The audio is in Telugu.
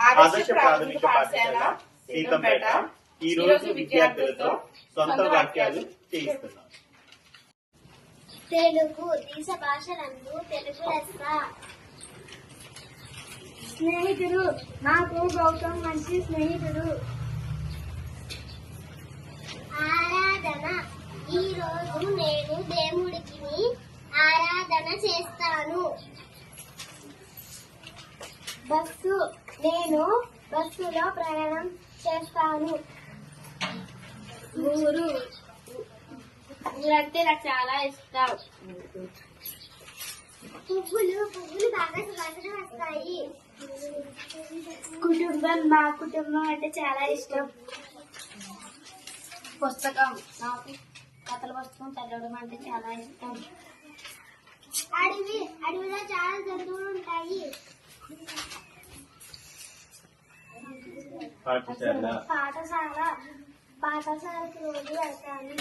ఆదర్శ ప్రాథమిక పాఠశాల సీతంపేట ఈ రోజు విద్యార్థులతో సొంత వాక్యాలు చేయిస్తున్నాం. తెలుగు దేశ భాషలందు తెలుగు లెస్స. స్నేహితుడు నాకు గౌతమ్ మంచి స్నేహితుడు. ఆరాధన ఈ రోజు నేను దేవుడికి ఆరాధన చేస్తాను. బస్సు నేను బస్సులో ప్రయాణం చేస్తాను. ఊరు ఊరంటే నాకు చాలా ఇష్టం. పువ్వులు బాగా సువాసన వస్తాయి. కుటుంబం మా కుటుంబం అంటే చాలా ఇష్టం. పుస్తకం నాకు కథల పుస్తకం చదవడం అంటే చాలా ఇష్టం. అడవిలో చాలా జంతువులు ఉంటాయి. పాఠశాలకు రోజు వెళ్తాను.